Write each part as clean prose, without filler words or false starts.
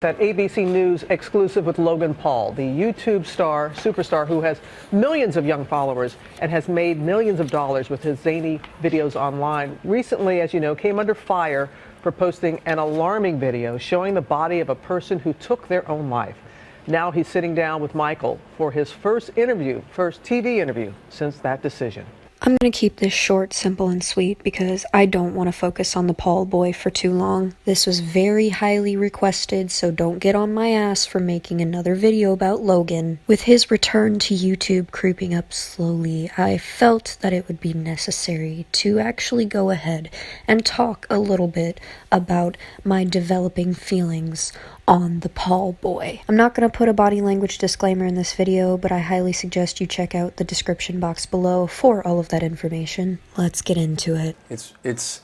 That ABC News exclusive with Logan Paul, the YouTube superstar who has millions of young followers and has made millions of dollars with his zany videos online. Recently, as you know, came under fire for posting an alarming video showing the body of a person who took their own life. Now he's sitting down with Michael for his first TV interview since that decision. I'm going to keep this short, simple, and sweet because I don't want to focus on the Paul boy for too long. This was very highly requested, so don't get on my ass for making another video about Logan. With his return to YouTube creeping up slowly, I felt that it would be necessary to actually go ahead and talk a little bit about my developing feelings on the Paul boy. I'm not going to put a body language disclaimer in this video, but I highly suggest you check out the description box below for all of that information. Let's get into it. It's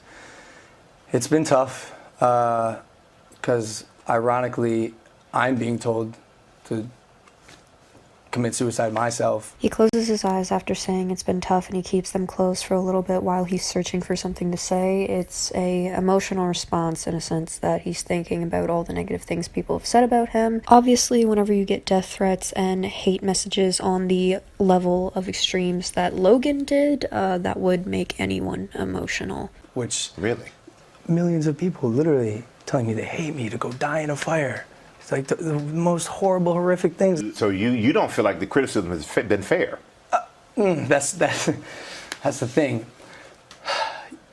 been tough because ironically I'm being told to commit suicide myself. He closes his eyes after saying it's been tough, and he keeps them closed for a little bit while he's searching for something to say. It's a emotional response in a sense that he's thinking about all the negative things people have said about him. Obviously, whenever you get death threats and hate messages on the level of extremes that Logan did, that would make anyone emotional. Which really? Millions of people literally telling me they hate me, to go die in a fire. It's like the most horrible, horrific things. So you don't feel like the criticism has been fair? That's the thing.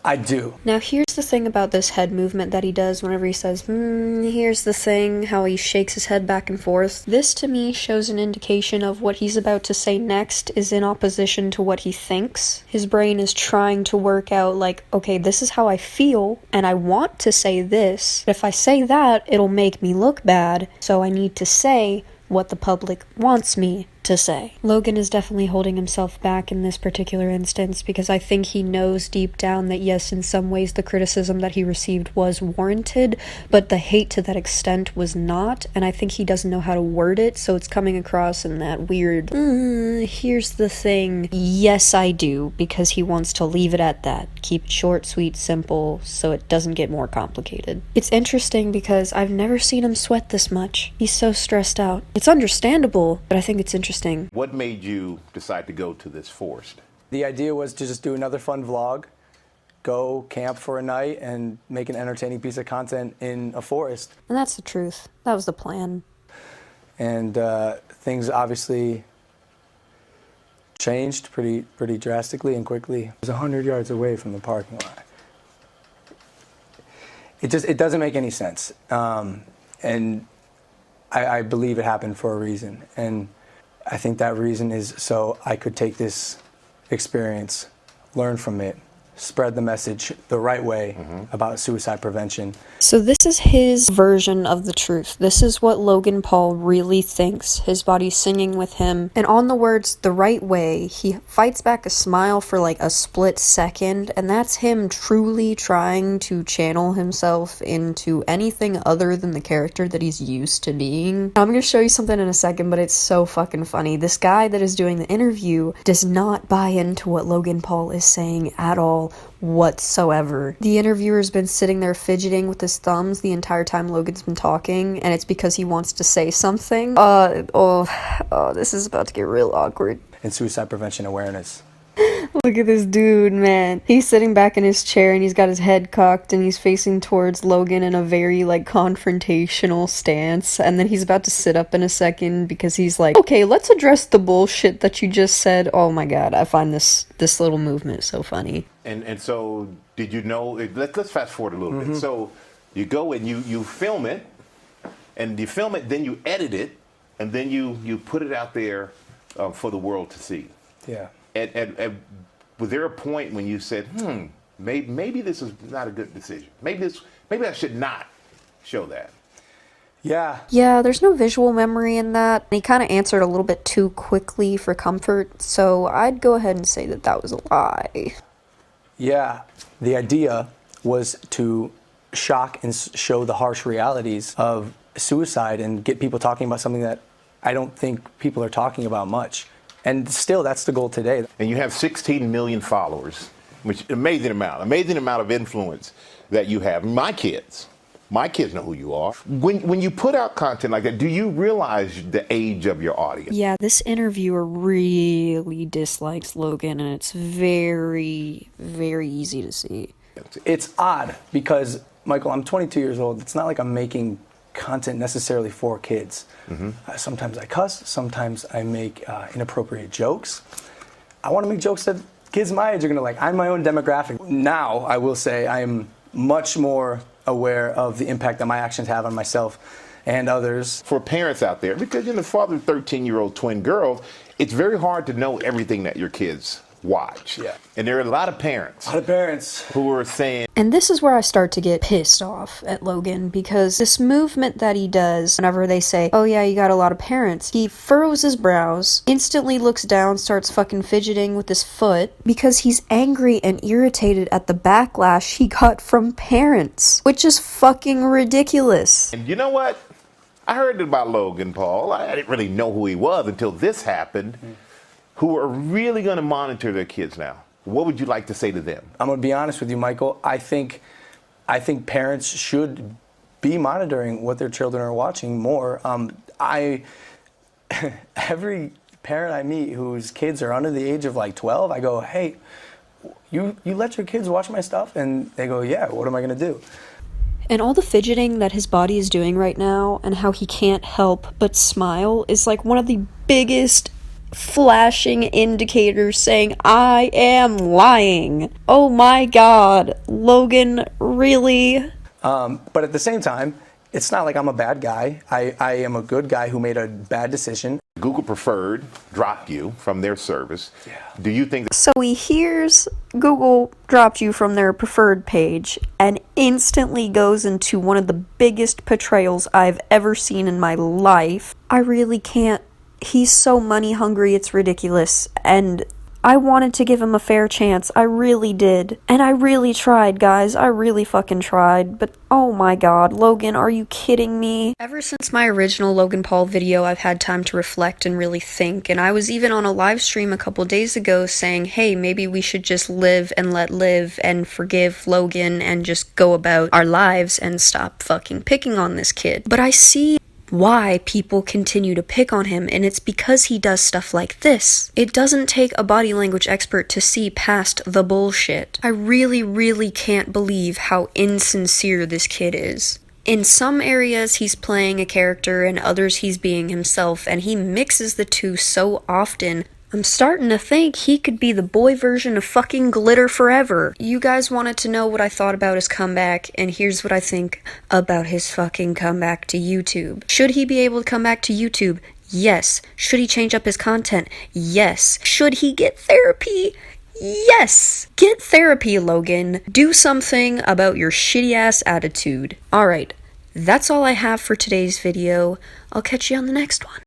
I do. Now here's the thing about this head movement that he does whenever he says, here's the thing, how he shakes his head back and forth. This to me shows an indication of what he's about to say next is in opposition to what he thinks. His brain is trying to work out like, okay, this is how I feel and I want to say this. If I say that, it'll make me look bad, so I need to say what the public wants me to say. Logan is definitely holding himself back in this particular instance because I think he knows deep down that yes, in some ways the criticism that he received was warranted, but the hate to that extent was not, and I think he doesn't know how to word it, so it's coming across in that weird, here's the thing, yes I do, because he wants to leave it at that. Keep it short, sweet, simple, so it doesn't get more complicated. It's interesting because I've never seen him sweat this much. He's so stressed out. It's understandable, but I think it's interesting. What made you decide to go to this forest? The idea was to just do another fun vlog, go camp for a night, and make an entertaining piece of content in a forest. And that's the truth. That was the plan. And things obviously changed pretty drastically and quickly. It was 100 yards away from the parking lot. It doesn't make any sense. And I believe it happened for a reason. And I think that reason is so I could take this experience, learn from it, spread the message the right way about suicide prevention. So this is his version of the truth. This is what Logan Paul really thinks. His body's singing with him. And on the words, the right way, he fights back a smile for like a split second. And that's him truly trying to channel himself into anything other than the character that he's used to being. I'm going to show you something in a second, but it's so fucking funny. This guy that is doing the interview does not buy into what Logan Paul is saying at all whatsoever. The interviewer's been sitting there fidgeting with his thumbs the entire time Logan's been talking, and it's because he wants to say something. This is about to get real awkward. And suicide prevention awareness. Look at this dude, man. He's sitting back in his chair and he's got his head cocked and he's facing towards Logan in a very like confrontational stance, and then he's about to sit up in a second because he's like, okay, let's address the bullshit that you just said. Oh my god, I find this little movement so funny. And so did you know, let's fast forward a little bit. So you go and you film it, and you film it, then you edit it, and then you put it out there for the world to see. Yeah. And was there a point when you said, maybe this is not a good decision? Maybe I should not show that. Yeah. Yeah, there's no visual memory in that. He kind of answered a little bit too quickly for comfort, so I'd go ahead and say that that was a lie. Yeah. The idea was to shock and show the harsh realities of suicide and get people talking about something that I don't think people are talking about much. And still, that's the goal today. And you have 16 million followers, which amazing amount of influence that you have. My kids My kids know who you are. When you put out content like that, do you realize the age of your audience? Yeah, this interviewer really dislikes Logan, and it's very, very easy to see. It's odd because, Michael, I'm 22 years old. It's not like I'm making content necessarily for kids. Sometimes I cuss, sometimes I make inappropriate jokes. I want to make jokes that kids my age are going to like. I'm my own demographic. Now, I will say I am much more aware of the impact that my actions have on myself and others. For parents out there, because you're the father of 13-year-old twin girls, it's very hard to know everything that your kids watch. Yeah. And there are a lot of parents. Who are saying... And this is where I start to get pissed off at Logan, because this movement that he does, whenever they say, oh yeah, you got a lot of parents, he furrows his brows, instantly looks down, starts fucking fidgeting with his foot, because he's angry and irritated at the backlash he got from parents, which is fucking ridiculous. And you know what? I heard about Logan Paul. I didn't really know who he was until this happened. Who are really going to monitor their kids now. What would you like to say to them? I'm going to be honest with you, Michael. I think parents should be monitoring what their children are watching more. Every parent I meet whose kids are under the age of like 12, I go, hey, you let your kids watch my stuff? And they go, yeah, what am I going to do? And all the fidgeting that his body is doing right now, and how he can't help but smile, is like one of the biggest flashing indicators saying, I am lying. Oh my god, Logan, really? But at the same time, it's not like I'm a bad guy. I am a good guy who made a bad decision. Google Preferred dropped you from their service. Yeah. Do you think... So he hears Google dropped you from their preferred page and instantly goes into one of the biggest betrayals I've ever seen in my life. I really can't. He's so money hungry, it's ridiculous, and I wanted to give him a fair chance. I really did. And I really tried, guys. I really fucking tried. But oh my god, Logan, are you kidding me? Ever since my original Logan Paul video, I've had time to reflect and really think, and I was even on a live stream a couple days ago saying, hey, maybe we should just live and let live and forgive Logan and just go about our lives and stop fucking picking on this kid. But I see why people continue to pick on him, and it's because he does stuff like this. It doesn't take a body language expert to see past the bullshit. I really, really can't believe how insincere this kid is. In some areas he's playing a character, and others he's being himself, and he mixes the two so often. I'm starting to think he could be the boy version of fucking Glitter Forever. You guys wanted to know what I thought about his comeback, and here's what I think about his fucking comeback to YouTube. Should he be able to come back to YouTube? Yes. Should he change up his content? Yes. Should he get therapy? Yes! Get therapy, Logan. Do something about your shitty ass attitude. Alright, that's all I have for today's video. I'll catch you on the next one.